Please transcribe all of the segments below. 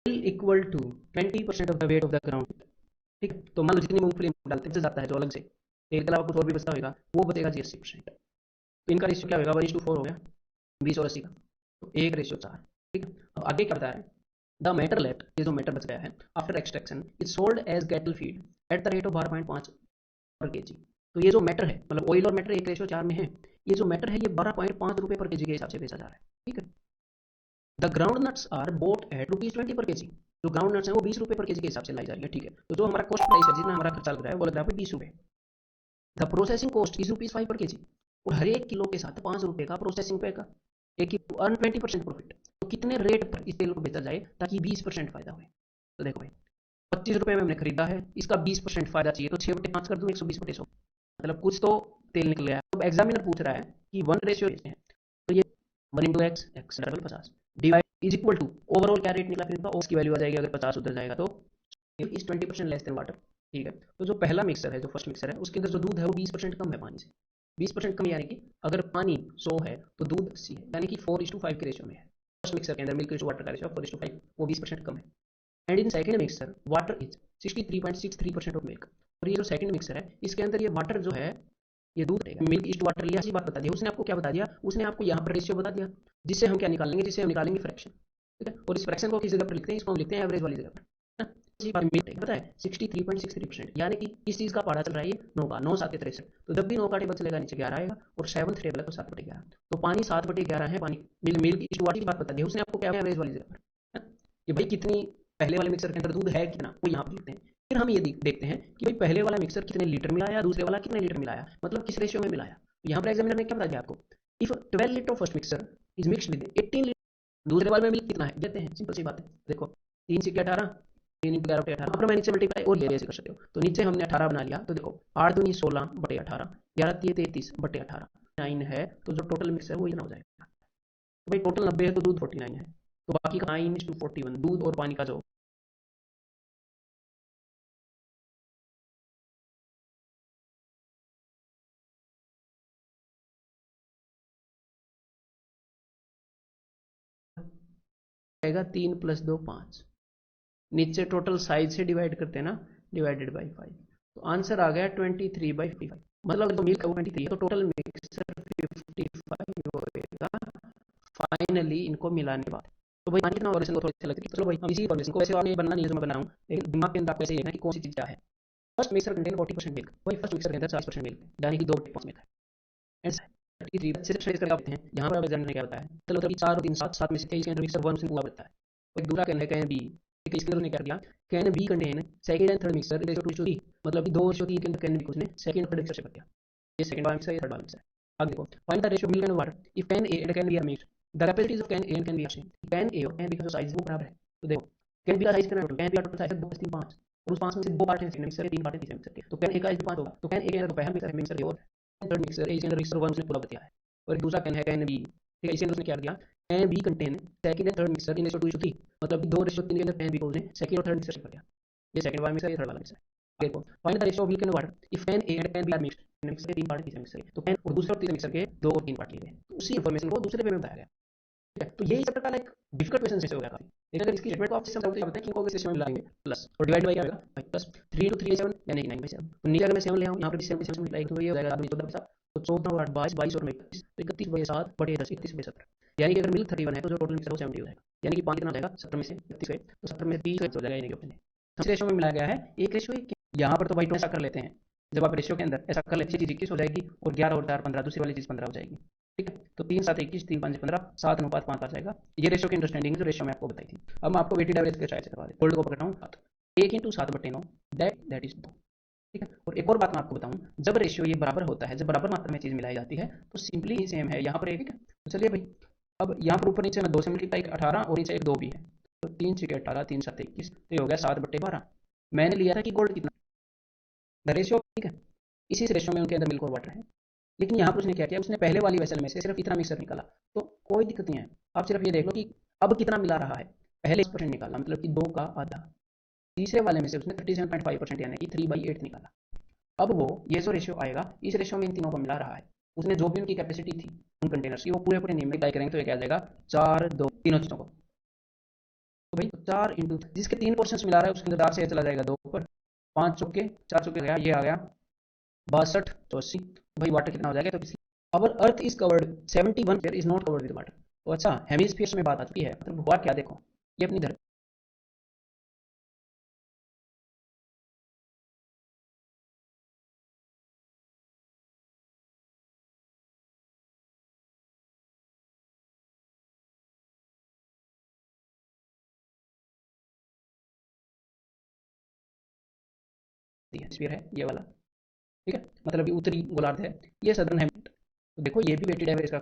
Equal to 20% of the weight of the ground. ठीक है, तो मान लो जितनी मूंगफली डालते हैं जाता है जो अलग से तेल के अलावा कुछ और भी बचता होगा वो बचेगा जी 80%। तो इनका रेशियो क्या होगा, 1:4 हो गया 20 और 80 का, तो 1:4। ठीक है, अब आगे क्या बता रहा है, द मैटर लेफ्ट, ये जो मैटर बच गया है after extraction is sold as cattle feed at the rate of 12.5 per KG. तो ये जो मैटर है मतलब ऑयल और मैटर 1:4 में है, ये जो मैटर है ये 12.5 रुपये पर केजी के हिसाब से बेचा जा रहा है। ठीक है, the groundnuts are bought at ₹20 per KG. जो ग्राउंड नट्स है वो 20 रुपये पर केजी के हिसाब से लाई जा रही है। ठीक है, तो जो हमारा कॉस्ट प्राइस है जितना हमारा खर्चा लग रहा है वो लग रहा है 20 रुपये। द प्रोसेसिंग कॉस्ट इज ₹5 पर केजी, और हर एक किलो के साथ 5 रुपये का प्रोसेसिंग पे का एक अर्न 20% प्रॉफिट। तो कितने रेट पर इस तेल को बेचा जाए ताकि 20% फायदा हो। तो देखो भाई 25 रुपये में हमने खरीदा है, इसका 20% फायदा चाहिए तो 6/5 कर दूं, 120/100, मतलब कुछ तो तेल निकल गया। अब एग्जामिनर पूछ रहा है कि 1 रेशियो है, तो ये 1 × x double 50 divide is equal to overall क्या रेट निकला फिर इनका, ओस की वैल्यू आ जाएगी अगर 50 उधर जाएगा तो इज 20% लेस देन वाटर। ठीक है, तो जो पहला मिक्सर है जो फर्स्ट मिक्सर है उसके अंदर जो दूध है वो 20% कम है पानी से। 20% कम यानी कि अगर पानी 100 है तो दूध 80 है, यानी कि 4:5 के रेशियो में है। फर्स्ट मिक्सर के अंदर मिल्क टू वाटर का रेशियो 4:5, वो 20% कम है। And in second mixer water is 63.63% of milk. और ये जो सेकंड मिक्सर है इसके अंदर ये वाटर जो है ये दूध रहेगा, मिल्क इज टू वाटर लिया, ऐसी बात बता दी उसने आपको। क्या बता दिया उसने आपको, यहाँ पर रेशियो बता दिया, जिससे हम क्या निकालेंगे, जिससे हम निकालेंगे फ्रैक्शन। ठीक है, और इस फ्रैक्शन को किस जगह पर लिखते हैं, इसको हम लिखते हैं एवरेज वाली जगह पर। पता है 63.63%, यानी कि किस चीज का पढ़ा चल रहा है, ये 9 का, 9 7 63। तो जब भी 9 का टेबल चलेगा नीचे 11 आएगा, और 7th टेबल है तो 7/11। तो पानी 7/11 है, पानी मिल्क इस वाटर की बात बता दी उसने आपको, क्या है एवरेज वाली जगह पर कि भाई कितनी पहले वाले मिक्सर के अंदर दूध है कितना, वो यहाँ पर लिखते हैं। फिर हम ये देखते हैं कि भाई पहले वाला मिक्सर कितने लीटर मिलाया, दूसरे वाला कितने लीटर मिलाया, मतलब किस रेशियो में मिलाया। तो यहाँ पर एग्जामिनर ने क्या बता दिया आपको, if 12 litre first mixer is mixed with 18 litre, दूसरे वाले में मिल्क कितना है देते हैं, सिंपल सी बात है। देखो 3 × 18, 3 × 11/18, अपर मैं नीचे मल्टीप्लाई और ले ऐसे कर सकते हो। तो नीचे हमने 18 बना लिया, तो देखो 8×2 = 16/18, 11×3 = 33/18, 9 है, तो जो टोटल मिक्स है वो इतना हो जाएगा। तो भाई टोटल 90 है तो दूध 49 है, तो बाकी का 9:41 दूध और पानी का जो आएगा 3 + 2 5, नीचे टोटल साइज से डिवाइड करते हैं ना, डिवाइडेड बाई 5, तो आंसर आ गया 23/55। मतलब जो मिल्क है वो 23 है, तो टोटल मिक्सर 55 होएगा फाइनली इनको मिलाने के बाद। तो भाई पानी कितना ऑपरेशन को थोड़ी सी लगती है, चलो भाई हम इसी ऑपरेशन को वैसे आपने बनना नहीं है जो मैं बना रहा हूँ, लेकिन दिमाग के अंदर आपको ऐसे ही है ना कि कौन सी चीज़ क्या है। फर्स्ट मिक्सर कंटेन 40% मिल्क, वही फर्स्ट मिक्सर के अंदर 40% मिल्क, यानी कि 2/5 मिल्क है। एंड 33 सिर्फ शेष करके आते हैं, यहाँ पर अब एग्जामिनर ने क्या बताया, चलो तभी 4 और 3 7 7 में से 23 के अंदर मिक्सर 1 से हुआ बनता है। और एक दूसरा कहना है कैन बी, ठीक है, इसके अंदर उसने क्या दिया, can be contain second and third mixer ratio 2:3, मतलब कि 2:3 के अंदर कैन बी को उसने सेकंड थर्ड मिक्सर से कर दिया। ये सेकंड वाला मिक्सर, ये थर्ड वाला मिक्सर। अब देखो find the ratio milk and water if can A and can B are mixed, the capacities of can A and can B are same. Can A और कैन बी का जो size वो बराबर है। तो देखो कैन बी का size कितना है, कैन बी का टोटल साइज है 2 3 5, और उस 5 में से 2 पार्ट हैं सेकंड मिक्सर के, 3 पार्ट हैं तीसरे मिक्सर के, तो कैन ए का साइज 5 होगा। तो कैन ए के अंदर तो पहला मिक्सर है, मिक्सर ए और थर्ड मिक्सर ए, इसके अंदर मिक्सर 1 उसने पूरा बताया है। और एक दूसरा कैन है कैन बी, ठीक है, इसके अंदर उसने क्या दिया, can be contain second and third mixer in ratio 2:3, मतलब 2:3 के अंदर कैन बी को उसने सेकंड और थर्ड मिक्सर से कर दिया। ये सेकंड वाला मिक्सर, ये थर्ड वाला मिक्सर। देखो find the ratio of milk and water if can A and can B are mixed, mixture के 3 पार्ट तीसरे मिक्सर के, तो कैन और दूसरे और तीसरे मिक्सर के 2 और 3 पार्ट लिए गए, तो उसी इंफॉर्मेशन को दूसरे पे में बताया गया। ठीक है, तो यही चैप्टर का एक डिफिकल्ट क्वेश्चन से हो गया काफी, लेकिन अगर इसकी स्टेटमेंट को आप सिस्टम समझते हैं कि इनको किस सिस्टम में मिलाएंगे प्लस और डिवाइड बाई क्या होगा भाई प्लस 3 × 3 = 7, यानी कि 9/7। तो नीचे अगर मैं 7 ले आऊं, यहाँ पर भी 7 से मल्टीप्लाई तो ये हो जाएगा 14/7, तो 14 और 8 22, 22 और 21, तो 31/7/10, 31/17, यानी कि अगर मिल्क 31 है तो जो टोटल मिक्सर वो 70 हो जाएगा, यानी कि पानी कितना हो जाएगा 70 में से 31 गए, तो 70 में 30 हो जाएगा, यानी कि ऑप्शन है रेशियो में मिलाया गया है, एक रेशियो एक। यहाँ पर तो भाई ऐसा कर लेते हैं, जब आप रेशियो के अंदर ऐसा कर लेते चीज 21 हो जाएगी, और 11 और 4 15, दूसरी वाली चीज 15 हो जाएगी। ठीक है, तो 3 7 21, 3 5 15, 7:5 आ जाएगा। ये रेशियो की अंडरस्टैंडिंग जो रेशियो मैं आपको बताई थी। अब मैं आपको वेटेड एवरेज के ट्राई से करवा दे, गोल्ड को पकड़ता हूँ 7, 1 × 7/9, दैट इज 2। ठीक है, और एक और बात मैं आपको बताऊं, जब रेशियो ये बराबर होता है, जब बराबर मात्रा में चीज मिलाई जाती है तो सिंपली ही सेम है यहाँ पर एक। ठीक है, तो चलिए भाई अब यहाँ पर ऊपर नीचे मैं 2 से मल्टीप्लाई 18, और नीचे एक 2 भी है, तो 3 6 18, 3 7 21, तो ये हो गया 7/12। मैंने लिया था कि गोल्ड कितना, द रेशियो। ठीक है, इसी रेशियो में उनके अंदर मिल्क और वाटर है, लेकिन यहाँ पर उसने क्या किया, उसने पहले वाली वेसल में से सिर्फ इतना मिक्सर निकाला, तो कोई दिक्कत नहीं है। आप सिर्फ ये देख लो कि अब कितना मिला रहा है, पहले 20% निकाला, मतलब कि 2 का आधा। तीसरे वाले में से उसने 37.5% यानी कि 3/8 निकाला। अब वो ये जो रेशियो आएगा, इस रेशियो में इन तीनों को मिला रहा है, उसने जो भी उनकी कैपेसिटी थी उन कंटेनर्स की वो पूरे पूरे नियम में तय करेंगे, तो ये क्या आ जाएगा 4 2 तीनों चीज़ों को। तो भाई 4 इंटू जिसके 3 पोर्शन मिला रहा है उसके अंदर 4 से चला जाएगा 2 पर, 5 चौके 4 चौके गया, ये आ गया 62 84। भाई वाटर कितना हो जाएगा, तो किसी our earth is covered 71 fair is not covered with water. तो अच्छा हेमिस्फीयर्स में बात आ चुकी है, मतलब हुआ क्या देखो, ये अपनी धरती 30 स्फीयर है ये वाला, ठीक है, मतलब ये उत्तरी गोलार्ध है, ये सदर्न हेमिस्फीयर। तो देखो ये भी वेटेड एवरेज का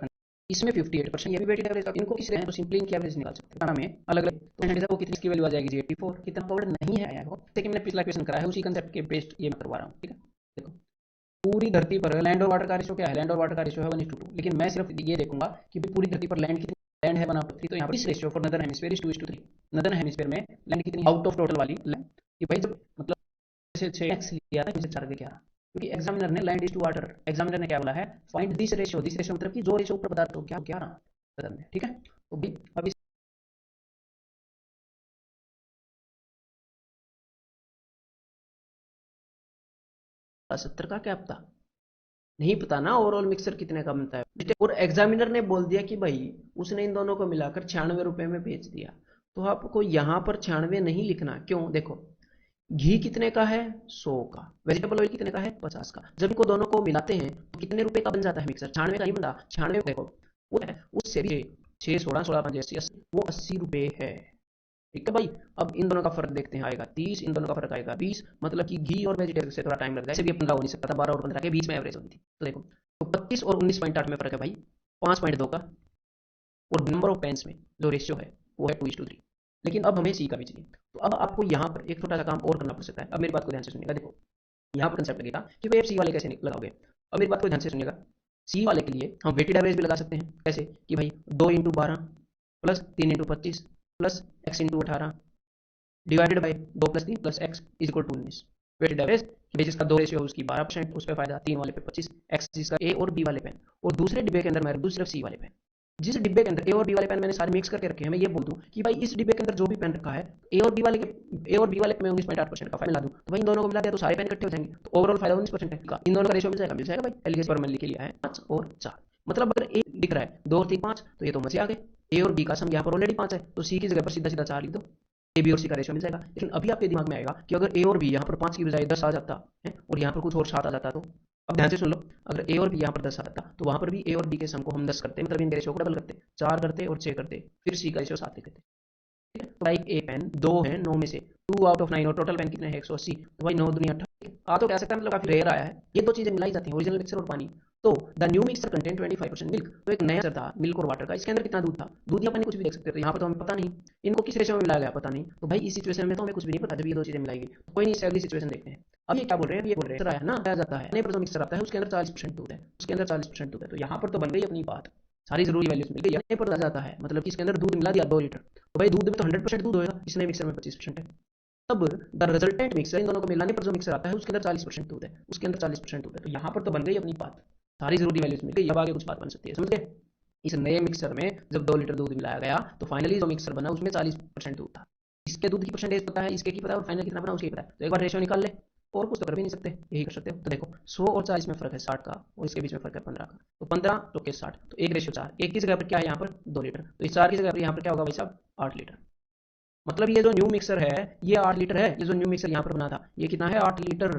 इसमें 58%, ये भी वेटेड एवरेज का, इनको किस रहे हैं तो सिंपली इनकी एवरेज निकाल सकते हैं में अलग अलग। तो वो कितनी इसकी वैल्यू आ जाएगी 84, कितना कवर्ड नहीं है आया वो, जैसे कि मैंने पिछला क्वेश्चन कराया है उसी कंसेप्ट के बेस्ड ये मैं करवा रहा हूँ, ठीक है। देखो पूरी धरती पर लैंड और वाटर का रेशो क्या है, लैंड और वाटर का रेशो है 1:2, लेकिन मैं सिर्फ ये देखूंगा कि पूरी धरती पर लैंड कितनी, लैंड है 1/3, तो यहाँ पर इस ratio for northern hemisphere is 2:3। Northern hemisphere में लैंड कितनी आउट ऑफ टोटल वाली लैंड, कि भाई जब मतलब 6x लिया था, इनसे 4 के 11, क्योंकि एग्जामिनर ने land is to water, examiner ने क्या बोला है, find this ratio, this ratio मतलब कि जो रेशियो ऊपर बता दो क्या 11, ठीक है। तो भी अब 70 का क्या पता, नहीं पता ना ओवरऑल मिक्सर कितने का बनता है, और एग्जामिनर ने बोल दिया कि भाई उसने इन दोनों को मिलाकर 96 रुपए में बेच दिया, तो आपको यहां पर 96 नहीं लिखना, क्यों, देखो घी कितने का है 100 का, वेजिटेबल ऑयल कितने का है 50 का, जब इनको दोनों को मिलाते हैं तो कितने रुपए का बन जाता है मिक्सर, 96 का नहीं बनता, 96 देखो वो है उससे भी 6 16 16 5 80, वो 80 रुपए है, ठीक है भाई। अब इन दोनों का फर्क देखते हैं, आएगा 30, इन दोनों का फर्क आएगा 20, मतलब कि घी और वेजिटेबल से थोड़ा टाइम लगता है, ऐसे भी 15 हो नहीं सकता था, 12 और 15 के बीच में एवरेज होती थी। तो देखो तो 25 और 19.8 में फर्क है भाई 5.2 का, और नंबर ऑफ पेन्स में जो रेशियो है वो है 2:3, लेकिन अब हमें सी का भी चाहिए। तो अब आपको यहाँ पर एक छोटा सा काम और करना पड़ सकता है, अब मेरी बात को ध्यान से सुनिएगा, देखो यहाँ पर कंसेप्ट लगेगा कि भाई आप सी वाले कैसे लगाओगे, अब मेरी बात को ध्यान से सुनिएगा, सी वाले के लिए हम वेटेड एवरेज भी लगा सकते हैं, कैसे कि भाई 2 × 12 plus 3 × 25 plus x × 18 divided by 2 + 3 + x is equal to 19, weighted average जिसका 2 रेशियो उसकी 12%, उस पर फायदा 3 वाले पे 25, x जिसका ए और बी वाले पेन, और दूसरे डिब्बे के अंदर मैं रख दूँ सिर्फ सी वाले पेन, जिस डिब्बे के अंदर ए और बी वाले पेन मैंने सारे मिक्स करके रखे हैं, मैं ये बोल दूं कि भाई इस डिब्बे के अंदर जो भी पेन रखा है ए और बी वाले के, ए और बी वाले पे मैं 19.8% का फाइनल ला दूं, तो भाई इन दोनों को मिला दिया तो सारे पेन इकट्ठे हो जाएंगे, तो ओवरऑल फायदा 19% है, इन दोनों का रेशियो मिल जाएगा भाई, एलजीएस पर मैंने लिख लिया है 5 और 4, मतलब अगर ए दिख रहा है 2 और 3 5, तो ये तो मजे आ गए, ए और बी का सम यहाँ पर ऑलरेडी 5 है, तो सी की जगह पर सीधा सीधा 4 लिख दो, ए बी और सी का रेशियो मिल जाएगा। लेकिन अभी आपके दिमाग में आएगा कि अगर ए और बी यहाँ पर 5 की बजाय 10 आ जाता है और यहाँ पर कुछ और 7 आ जाता, तो अब ध्यान से सुन लो, अगर ए और बी यहाँ पर 10 आता तो वहां पर भी ए और बी के सम को हम 10 करते, मतलब इनके रेशियो को डबल करते, 4 करते और 6 करते, फिर सी का रेशियो 7 करते, ठीक है। तो भाई ए पेन 2 है 9 में से, 2 आउट ऑफ 9, और टोटल पेन कितने हैं 180, तो भाई 9 दुनिया 18 आ तो कह सकता है, मतलब काफी रेयर आया है, ये दो चीजें मिलाई जाती हैं, ओरिजिनल मिक्सर और पानी। तो the new mixer contain 25% milk, तो एक नया मिक्सर था मिल्क और वाटर का, इसके अंदर कितना दूध था, दूध या पानी कुछ भी देख सकते थे, यहाँ पर तो हमें पता नहीं इनको किस रेशियो में मिलाया गया, पता नहीं, तो भाई इस सिचुएशन में तो हमें कुछ भी नहीं पता जब ये दो चीजें मिलाएगी, तो कोई नहीं, इससे अगली सिचुएशन देखते हैं। अब ये क्या बोल रहे हैं, ये बोल रहे हैं है ना, आ जाता है पर जो मिक्सर आता है उसके अंदर 40% दूध है, उसके अंदर 40% दूध है, तो यहाँ पर तो बन गई अपनी बात, सारी जरूरी वैल्यूज मिल गई, यहाँ पर आ जाता है मतलब कि इसके अंदर दूध मिला दिया 2 लीटर, तो भाई दूध में तो 100% दूध होगा, इसलिए मिक्सर में 25% है। अब द रिजल्टेंट मिक्सर, इन दोनों को मिलाने पर जो मिक्सर आता है उसके अंदर 40% दूध है, उसके अंदर 40% दूध है, तो यहाँ पर तो बन गई अपनी बात, सारी जरूरी वैल्यूज मिल गई, अब आगे कुछ बात बन सकती है, समझ गए। इस नए मिक्सर में जब 2 लीटर दूध मिलाया गया तो फाइनली जो मिक्सर बना उसमें 40% दूध था, इसके दूध की परसेंटेज पता है, इसके की पता है, और फाइनल कितना बना उसकी पता है, तो एक बार रेशियो निकाल ले, और कुछ तो कर भी नहीं सकते, यही कर सकते हो। तो देखो 100 और 40 में फर्क है 60 का, और इसके बीच में फर्क है 15 का, तो 15 तो के 60, तो 1:4, एक की जगह पर क्या है यहाँ पर 2 लीटर, तो इस 4 की जगह पर यहाँ पर क्या होगा भाई साहब 8 लीटर, मतलब ये जो न्यू मिक्सर है ये 8 लीटर है, ये जो न्यू मिक्सर यहाँ पर बना था ये कितना है 8 लीटर।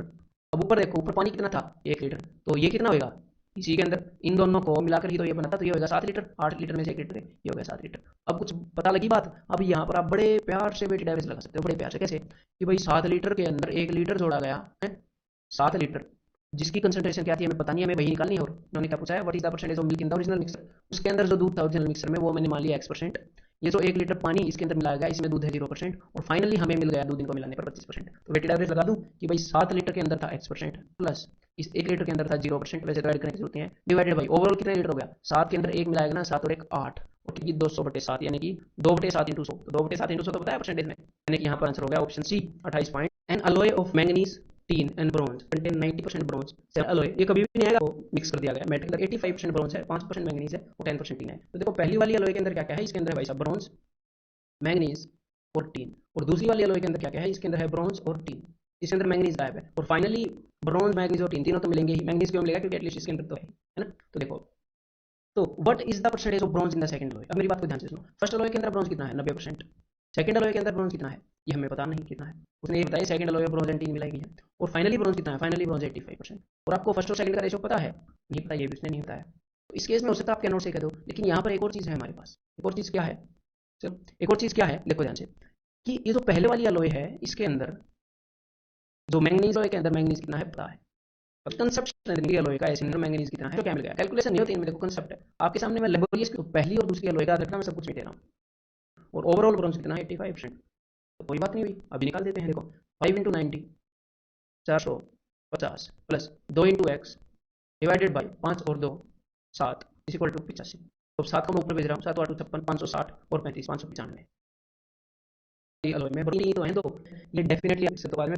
अब ऊपर देखो, ऊपर पानी कितना था 1 लीटर, तो ये कितना होगा, इसी के अंदर इन दोनों को मिलाकर ही तो ये बना था, तो ये होगा 7 लीटर, 8 लीटर में से 1 लीटर है, ये हो गया 7 लीटर। अब कुछ पता लगी बात, अब यहाँ पर आप बड़े प्यार से वेटेड एवरेज लगा सकते हो, बड़े प्यार से कैसे, कि भाई 7 लीटर के अंदर 1 लीटर जोड़ा गया है, 7 लीटर जिसकी कंसंट्रेशन क्या थी हमें पता नहीं, हमें वही निकालनी है, और उन्होंने क्या पूछा है what is the percentage of milk in the original mixer, उसके अंदर जो दूध था ओरिजिनल मिक्सर में वो मैंने मान लिया x%, ये जो 1 लीटर पानी इसके अंदर मिलाया गया इसमें दूध है 0%, और फाइनली हमें मिल गया दूध इनको मिलाने पर 25%, तो वेटेड एवरेज लगा दूं कि भाई 7 लीटर के अंदर था x% प्लस इस 1 लीटर के अंदर था 0%, वैसे तो ऐड करने की जरूरत नहीं है, डिवाइडेड बाई ओवरऑल कितने लीटर हो गया, 7 के अंदर 1 मिलाएगा ना, 7 और 1 8, और ठीक 200/7 यानी कि 2/7 इंटू 100, तो 2/7 इंटू 100 तो बताया परसेंटेज में, यानी कि यहाँ पर आंसर हो गया option C 28 point. An alloy of manganese tin and bronze contain 90% bronze, alloy ये कभी भी नहीं आएगा, वो मिक्स कर दिया गया, मेटल 85% ब्रॉन्ज है, 5% मैंगनीज है और 10% टीन है। तो देखो पहली वाली अलॉय के अंदर क्या क्या है, इसके अंदर है भाई साहब ब्रॉन्ज, मैंगनीज और टीन। और दूसरी वाली एलॉय के अंदर क्या क्या है, इसके अंदर है ब्रॉन्ज और टीन, इसके अंदर मैंगनीज गायब है। और फाइनली ब्रॉन्ज, मैंगनीज और टीन तीनों तो मिलेंगे ही। मैंगनीज क्यों मिलेगा, क्योंकि एटलीस्ट इसके अंदर तो है ना। तो देखो, तो what is the percentage of bronze in the second alloy. अब मेरी बात को ध्यान से सुनो। फर्स्ट एलॉय के अंदर ब्रॉन्ज कितना है, 90%। सेकंड एलॉय के अंदर ब्रॉन्ज कितना है, ये हमें पता नहीं कितना है, उसने ये बताया second alloy bronze and teen मिलाई गई है। और फाइनली ब्रॉन्ज कितना है, फाइनली ब्रॉन्ज 85%। और आपको फर्स्ट और सेकंड का रेशो पता है, नहीं पता, ये भी उसने नहीं बताया। तो इस केस में हो सकता है आपके नोट से कह दो, लेकिन यहाँ पर एक और चीज़ है हमारे पास। एक और चीज़ क्या है, चलो एक और चीज़ क्या है, देखो ध्यान से, कि ये जो पहले वाली एलॉय है इसके अंदर जो मैंगनीज एलॉय के अंदर मैंगनीज कितना है पता है। कंसेप्ट एलॉय का ऐसे मैंगनीज कितना है तो क्या मिल गया, कैलकुलेशन नहीं होती इनमें, देखो कंसेप्ट है आपके सामने। मैं लेबोरियस तो पहली और दूसरी एलॉय का रखना, मैं सब कुछ मिटा रहा हूँ। और ओवरऑल ब्रॉन्ज कितना है, 85%। तो कोई बात नहीं हुई, अभी निकाल देते हैं। देखो 5 into 90 450 plus 2 into x divided by 5 और 2 7 इज इक्वल टू 85। तो 7 को मैं ऊपर भेज रहा हूँ, 7 8 56 560 और 35 595 एलॉय में ब्रॉन्ज तो है। तो ये डेफिनेटली आपसे तो बाद में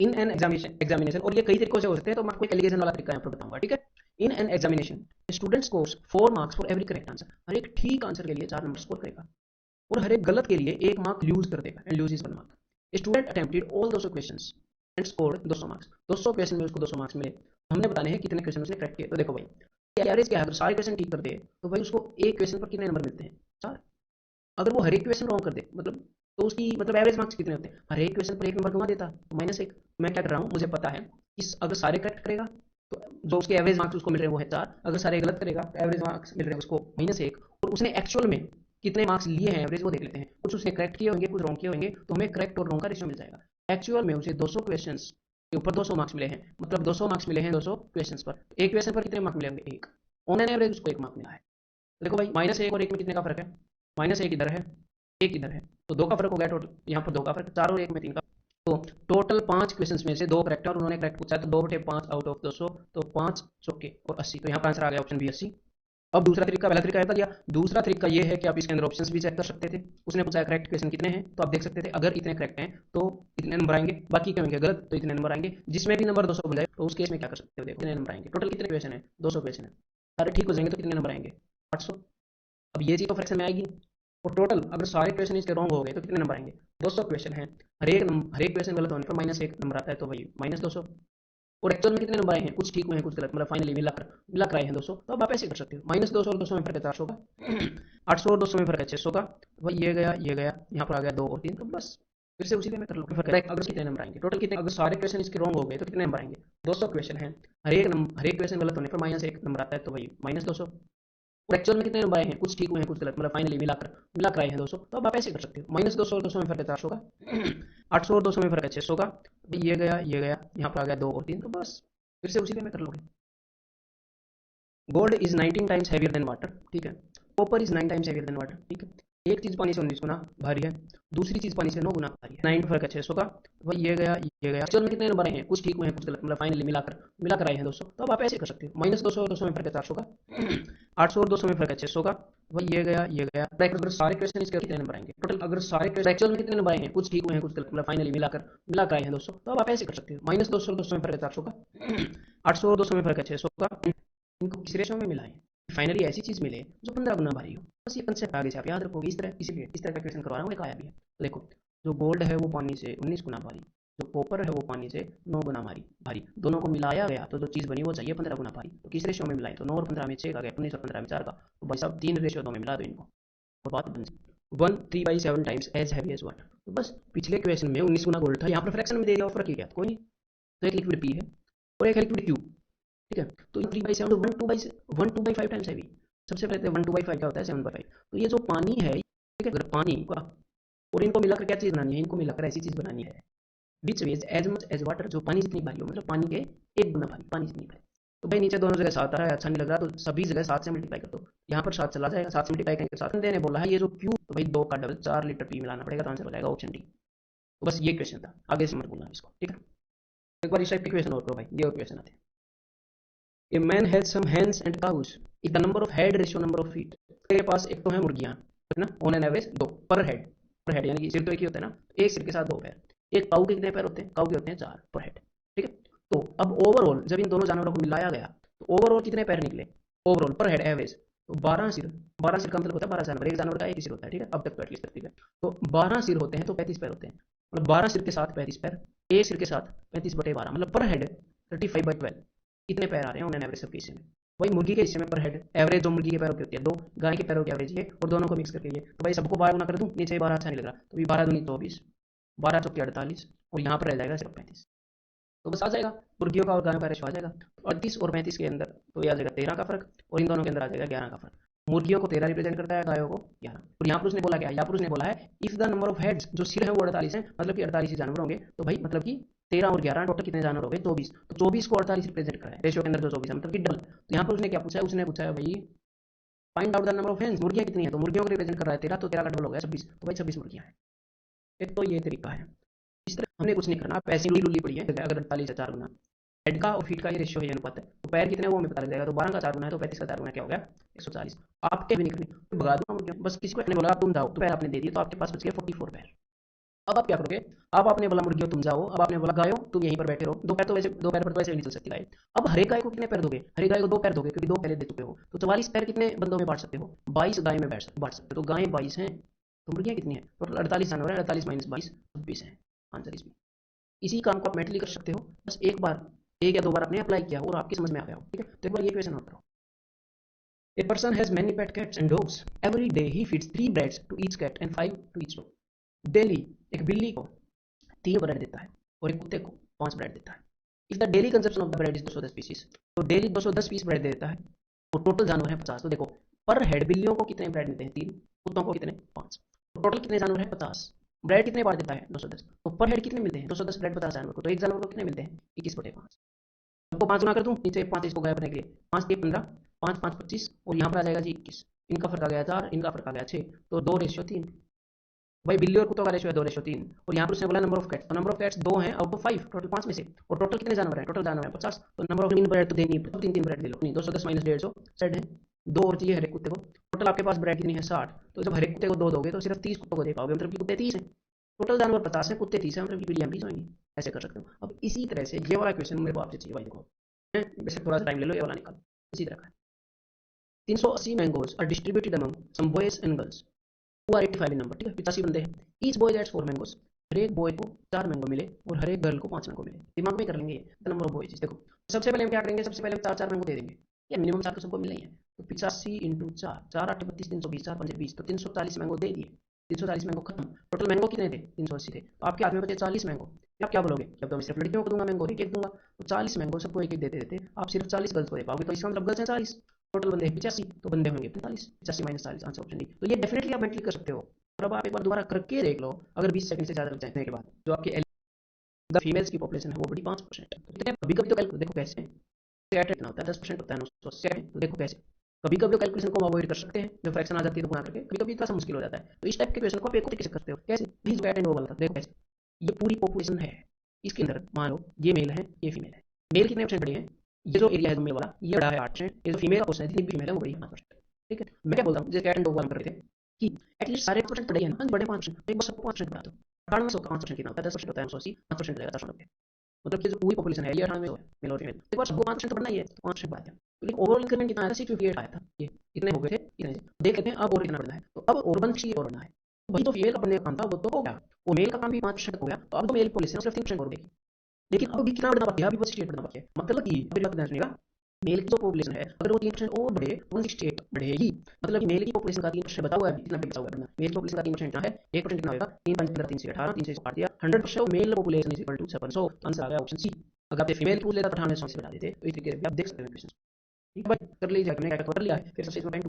इन एन एग्जामिनेशन, और ये कई तरीकों से हो सकते हैं, तो मैं आपको एलिगेशन वाला तरीका यहाँ पर बताऊंगा, ठीक है। In an examination student scores 4 marks for every correct answer. हर एक ठीक आंसर के लिए 4 नंबर स्कोर करेगा, और हर एक गलत के लिए 1 मार्क लूज कर देगा, and lose is 1 mark. Student attempted all 200 questions and scored 200 marks. 200 question में उसको 200 मार्क्स मिले। हमने बताने हैं कितने क्वेश्चन उसने क्रैक किए। तो देखो भाई एवरेज क्या है, अगर सारे क्वेश्चन ठीक कर दे तो भाई उसको एक क्वेश्चन पर कितने नंबर मिलते हैं, 4। अगर वो हर एक क्वेश्चन रॉन्ग कर दे मतलब, तो उसकी मतलब एवरेज मार्क्स कितने होते हैं, हर एक क्वेश्चन पर 1 नंबर घुमा देता तो -1। मैं क्या कर रहा हूँ, मुझे पता है इस अगर सारे करेक्ट करेगा तो जो उसके एवरेज मार्क्स उसको मिल रहे हैं वो है 4। अगर सारे गलत करेगा तो एवरेज मार्क्स मिल रहे हैं उसको -1। और उसने एक्चुअल में कितने मार्क्स लिए हैं एवरेज वो देख लेते हैं। कुछ उसने करेक्ट किए होंगे, कुछ रॉन्ग किए होंगे, तो हमें करेक्ट और रॉन्ग का रेशियो मिल जाएगा। एक्चुअल में उसे 200 क्वेश्चन के ऊपर 200 मार्क्स मिले हैं, मतलब 200 मार्क्स मिले हैं 200 क्वेश्चन पर। एक क्वेश्चन पर कितने मार्क्स मिले होंगे, 1। ऑन एन एवरेज उसको 1 मार्क मिला है। देखो भाई -1 और 1 में कितने का फर्क है, -1 इधर है, 1 इधर है, तो 2 का फर्क हो गया टोटल। यहाँ पर 2 का फर्क, 4 और 1 में 3 का। तो टोटल 5 क्वेश्चंस में से 2 करेक्ट है, और उन्होंने करेक्ट पूछा तो 2/5 आउट ऑफ 200, तो 5 चौके और 80। तो यहाँ का आंसर आ गया ऑप्शन बी 80। अब दूसरा तरीका, पहला तरीका बता दिया, दूसरा तरीका ये है कि आप इसके अंदर ऑप्शंस भी चेक कर सकते थे। उसने पूछा करेक्ट क्वेश्चन कितने हैं, तो आप देख सकते थे अगर इतने करेक्ट हैं तो इतने नंबर आएंगे, बाकी के होंगे गलत तो इतने नंबर आएंगे। जिसमें भी नंबर 200 बन जाए तो उस केस में क्या कर सकते हो, देखो कितने नंबर आएंगे। टोटल कितने क्वेश्चन है, 200 क्वेश्चन है, सारे ठीक हो जाएंगे तो कितने नंबर आएंगे, 800। अब ये चीज तो फ्रैक्शन में आएगी। और टोटल अगर सारे क्वेश्चन इसके रॉन्ग हो गए तो कितने नंबर आएंगे, 200 क्वेश्चन है, हर एक क्वेश्चन गलत होने पर -1 नंबर आता है, तो भाई -200। और एक्चुअल में कितने नंबर आए हैं, कुछ ठीक हुए हैं कुछ गलत, मतलब फाइनली मिलाकर आए हैं 200। तो अब आप ऐसे कर सकते हो, -200 और 200 में फर्क है 400 का, 800 और 200 में फर्क है 600 का। तो भाई ये गया यहाँ पर आ गया 2 और 3, तो बस फिर से उसी पे मैं कर लो फर्क है। अगर कितने नंबर आएंगे टोटल, कितने, अगर सारे क्वेश्चन इसके रॉन्ग हो गए तो कितने नंबर आएंगे, 200 क्वेश्चन है, हर एक क्वेश्चन गलत होने पर -1 नंबर आता है, तो भाई -200। और एक्चुअल में कितने नंबर आए हैं, कुछ ठीक हुए हैं कुछ गलत, मतलब फाइनली मिलाकर आए हैं 200। तो अब आप ऐसे कर सकते हो, -200 और 200 में फर्क है 400 का, 800 और 200 में फर्क है 600 का। ये गया यहाँ पर आ गया 2 और 3, तो बस फिर से उसी पे मैं कर लोगे। Gold is 19 times heavier than water, ठीक है। Copper is 9 times heavier than water, ठीक है। एक चीज पानी से 19 गुना भारी है, दूसरी चीज पानी से 9 गुना भारी है। 9 का फर्क है 600 का। भाई ये गया एक्चुअल में कितने नंबर आए हैं, कुछ ठीक हुए हैं कुछ गलत, मतलब फाइनली मिलाकर आए हैं 200। तो अब आप ऐसे कर सकते हो, -200 और 200 में फर्क है 400 का, 800 और 200 में फर्क है 600 का। भाई ये गया अगर सारे क्वेश्चन इसके कितने नंबर आएंगे टोटल, अगर सारे क्वेश्चन एक्चुअल में कितने नंबर आए हैं, कुछ ठीक हुए हैं कुछ गलत, मतलब फाइनली मिलाकर आए हैं 200। तो अब आप ऐसे कर सकते हो, -200 और 200 में फर्क है 400 का, 800 और 200 में फर्क है 600 का। इनको किस रेशो में मिलाएं, फाइनली ऐसी चीज मिले जो 15 गुना भारी हो। बस ये कंसेप्ट आगे से आप याद रखोगे इस तरह, इसीलिए इस तरह का क्वेश्चन करवा रहा हूँ, एक आया भी है। देखो जो गोल्ड है वो पानी से 19 गुना भारी, जो कॉपर है वो पानी से 9 गुना भारी, दोनों को मिलाया गया तो जो चीज बनी वो चाहिए 15 गुना भारी। तो किस रेशियो में मिलाए, तो 9 और 15 में 6 का गया, 19 और 15 में 4 का। तो भाई साहब 3 रेशियो 2 में मिला दो इनको और बात बन जाए। 1 3/7 times as heavy as water. तो बस पिछले क्वेश्चन में 19 गुना गोल्ड था, यहाँ पर फ्रैक्शन में दे दिया और फर्क ही क्या, कोई नहीं। तो एक लिक्विड पी है और एक लिक्विड क्यू, ठीक है। तो 3/7 तो 1 2/5 टाइम्स हैवी। सबसे पहले 1 2/5 क्या होता है, 7/5। तो ये जो पानी है, ठीक है, अगर पानी का और इनको मिलाकर क्या चीज बनानी है, इनको मिलाकर ऐसी चीज बनानी है which weighs as much as water, जो पानी जितनी भारी हो, मतलब पानी के 1 गुना भारी, पानी जितनी भारी। तो भाई नीचे दोनों जगह 7 आ रहा है, अच्छा नहीं लग रहा, तो सभी जगह 7 से मल्टीप्लाई कर दो। यहाँ पर 7 चला जाएगा, 7 से मल्टीप्लाई करके 7 देने बोला है। ये जो क्यू, तो भाई 2 का डबल 4 लीटर पी मिलाना पड़ेगा, तो आंसर हो जाएगा ऑप्शन डी। तो बस ये क्वेश्चन था, आगे से मत बोलना इसको, ठीक है। एक बार इस टाइप के क्वेश्चन और करो भाई, ये और क्वेश्चन आते हैं। A man has some hens and cows. If the number of head ratio number of feet, तेरे पास एक तो है मुर्गियां, है ना, ऑन एन एवरेज 2 पर हेड यानी कि सिर तो एक ही होता है ना, एक सिर के साथ 2 पैर। एक काऊ के कितने पैर होते हैं, काऊ के होते हैं 4 पर हेड, ठीक है। तो अब ओवरऑल जब इन दोनों जानवरों को मिलाया गया तो ओवरऑल कितने पैर निकले, ओवरऑल पर हेड एवरेज तो 12 सिर का मतलब होता है 12 जानवर, एक जानवर का एक ही सिर होता है, ठीक है, अब तक तो एटलीस्ट ठीक है। तो 12 सिर होते हैं तो 35 पैर होते हैं, मतलब 12 सिर के साथ 35 पैर, एक सिर के साथ 35/12, मतलब पर हेड 35/12 इतने पैर आ रहे हैं उन्हें एवरेज सबके हिस्से में। वही मुर्गी के हिस्से में पर हेड एवरेज जो मुर्गी के पैरों की होती है 2, गाय के पैरों की एवरेज ये, और दोनों को मिक्स करके ये, तो भाई सबको 12 गुना कर दूं, नीचे 12 अच्छा नहीं लग रहा, तो 12 दूनी 24, 12 चौकी 48, और यहाँ पर रह जाएगा सिर्फ 35। तो बस आ जाएगा मुर्गियों का और गायों का रेशो आ जाएगा। 38 और 35 के अंदर तो ये आ जाएगा 13 का फर्क, और इन दोनों के अंदर आ जाएगा 11 का फर्क। मुर्गियों को 13 रिप्रेजेंट करता है, गायों को 11। और यहाँ पर उसने बोला क्या, यहाँ पर उसने बोला है if the number of heads, जो सिर है वो 48 है, मतलब कि 48 ही जानवर होंगे, तो भाई मतलब कि 13 और 11 टोटल कितने जानवर हो गए, 24। तो 24 को 48 रिप्रेजेंट करा है रेशियो के अंदर, जो 24 है मतलब कि डबल। तो यहाँ पर उसने क्या पूछा है, उसने पूछा है भाई find out the number of hens, मुर्गियां कितनी है, तो मुर्गियों को रिप्रेजेंट कर रहा है 13, तो 13 का डबल हो गया 26, तो भाई 26 मुर्गियां हैं। एक तो ये तरीका है, इस तरह हमने कुछ नहीं करना, पैसे लुली पड़ी है, अगर 48 है 4 गुना हेड का और फीट का ये रेशियो है, ये अनुपात है, तो पैर कितने वो हमें पता लग जाएगा। तो 12 का 4 गुना है तो 35 का 4 गुना क्या हो गया 140। आपके भी नहीं करनी, तो भगा दूंगा मुर्गियां, बस किसी को बोला तुम जाओ, तो पैर आपने दे दिए, तो आपके पास बच गए 44 पैर। अब आप क्या करोगे, अब आपने बोला मुर्गियों तुम जाओ, अब आपने बोला गायों तुम यहीं पर बैठे रहो, दो पैर तो वैसे, दो पैर पर तो वैसे नहीं चल सकती गाय। अब हरे गाय को कितने पैर दोगे, हरे गाय को 2 पैर दोगे, क्योंकि 2 पहले दे चुके हो, तो 44 पैर कितने बंदों में बांट सकते हो, 22 गाय में बांट सकते हो, तो गायें 22 हैं, तो मुर्गियां कितनी है, टोटल 48 जानवर है, 48 - 22 26 है आंसर इसमें। इसी काम को आप मेंटली कर सकते हो, बस एक बार, एक या 2 बार आपने अप्लाई किया और आपकी समझ में आ गया हो, ठीक है। तो एक बार ये क्वेश्चन नोट करो, a person has many pet cats and dogs, every day he feeds 3 breads to each cat and 5 to each dog. Daily एक बिल्ली को 3 ब्रेड देता है और एक कुत्ते को 5 ब्रेड देता है। If the daily consumption of the bread is 210 pieces, तो डेली 210 पीस ब्रेड देता है, और टोटल जानवर है 50। तो देखो पर हेड बिल्लियों को कितने ब्रेड मिलते हैं 3, कुत्तों को कितने 5, तो टोटल कितने जानवर है 50, ब्रेड कितने बार देता है 210, तो पर हेड कितने मिलते हैं 210 ब्रेड 50 जानवर को, तो एक जानवर को कितने मिलते हैं 21/5। सबको 5 गुना कर दूं, नीचे 5 इसको गया करने के लिए, 5 के 15, 5 5 25, और यहाँ पर आ जाएगा जी 21, इनका फर्क आ गया 4, इनका फर्क आ गया 6, तो 2:3। भाई बिल्ली और कुत्तों का रेशियो है 2:3, और यहाँ पर उसने बोला नंबर ऑफ कैट्स, तो नंबर ऑफ कैट्स 2 हैं आउट ऑफ 5, टोटल 5 में से, और टोटल कितने जानवर हैं, टोटल जानवर है 50, तो नंबर ऑफ 3 ब्रेड तो देनी है, 3 ब्रेड ले लो, नहीं 210 - 150 सेट है, 2 और चाहिए हर एक कुत्ते को, टोटल आपके पास ब्रेड कितनी है 60, तो जब हर एक कुत्ते को 2 दोगे तो सिर्फ 30 कुत्तों को दे पाओगे, मतलब कि कुत्ते 30 हैं, टोटल जानवर 50 है, कुत्ते 30 है, मतलब कि बिल्लियां 20 होंगी। ऐसे कर सकते हो। अब इसी तरह से ये वाला क्वेश्चन मेरे को आपसे चाहिए भाई, देखो वैसे थोड़ा सा टाइम ले लो, ये वाला निकालो, इसी तरह का 380 mangoes are distributed among some boys and girls who are 85 in number, ठीक है 85 बंदे हैं, ईच बॉय गेट्स 4 मैंगोज, हर एक बॉय को 4 मैंगो मिले और हर एक गर्ल को 5 मैंगो मिले। दिमाग में कर लेंगे द नंबर ऑफ बॉयज। देखो सबसे पहले हम क्या करेंगे, सबसे पहले हम 4 मैंगो दे देंगे, ये मिनिमम 4 तो सबको मिलना ही है, तो 85 × 4, 4 8 32 320, 4 5 20, तो 340 मैंगो दे दिए, 340 मैंगो खत्म। टोटल मैंगो कितने थे 380 थे, तो आपके हाथ में बचे 40 मैंगो। आप क्या बोलोगे, जब तो मैं सिर्फ लड़कियों को दूंगा मैंगो, एक एक दूंगा, तो 40 मैंगो सबको एक एक देते देते आप सिर्फ 40 गर्ल्स को दे पाओगे, तो इसका मतलब गर्ल्स हैं 40, टोटल बंदे 85, तो बंदे होंगे 45, 85 - 40 आंसर ऑप्शन डी। तो ये डेफिनेटली आप मेंटली कर सकते हो, और अब आप एक बार दोबारा करके देख लो, अगर 20 सेकंड से ज़्यादा लग जाने के बाद, जो आपके फीमेल्स की पॉपुलेशन है वो बड़ी 5%, तो कितने कभी कभी तो कैलकुलेट देखो कैसे कितना होता है 10% होता है 980, तो देखो कैसे कभी कभी कैलकुलेशन को अवॉइड कर सकते हैं, जब फ्रैक्शन आ जाती है तो गुणा करके, कभी कभी थोड़ा सा मुश्किल हो जाता है, तो इस टाइप के क्वेश्चन को आप एक तरीके से करते हो, कैसे प्लीज कैट एंड वो वाला था, देखो कैसे ये पूरी पॉपुलेशन है, इसके अंदर मान लो ये मेल है ये फीमेल है, मेल कितने परसेंट बड़े हैं, ये जो एरिया है मेल वाला ये बड़ा है 8%, ये जो फीमेल का पोर्शन है जितनी भी फीमेल है वो बड़ी है 5%, ठीक है। मैं क्या बोलता हूँ जैसे कैट एंड डॉग कर रहे थे कि एटलीस्ट सारे परसेंट बड़े हैं ना, बड़े 5%, एक बार सबको 5% बता दो, 98 का 5% कितना होता है 10% होता है 980, 5% रहेगा 1090, मतलब कि जो पूरी पॉपुलेशन है ये 98 है मेल और फीमेल, एक बार सबको 5% तो बढ़ना ही है, तो 5% बढ़ा दिया, तो लेकिन ओवरऑल इंक्रीमेंट कितना आया था 658 आया था, ये इतने हो गए थे इतने से, देख लेते हैं अब और कितना बढ़ना है, तो अब और 160 और बढ़ना है, वही तो फीमेल का बनने का काम था वो तो हो गया, वो मेल का काम भी 5% हो गया, तो अब तो मेल पॉपुलेशन सिर्फ 3% और देगी, लेकिन अब भी कितना बढ़ना बाकी है, अभी 168 बढ़ना बाकी है, मतलब कि अभी बात ध्यान सुनिएगा, मेल की जो पॉपुलेशन है अगर वो 3% और बढ़े तो 168 बढ़ेगी, मतलब कि मेल की पॉपुलेशन का 3% बचा हुआ है, इतना भी बचा हुआ है बढ़ना, मेल की पॉपुलेशन का 3% कितना है 1% कितना होगा 3 5 15 3 से 18, 3 से काट दिया 100%, male population is equal to 700, answer आ गया ऑप्शन सी। अगर आप फीमेल पूछ लेता तो 98 से बता देते, तो इस तरीके से आप देख सकते हैं क्वेश्चन, ठीक है भाई कर लीजिए, हमने क्या कर लिया है, फिर सबसे इसमें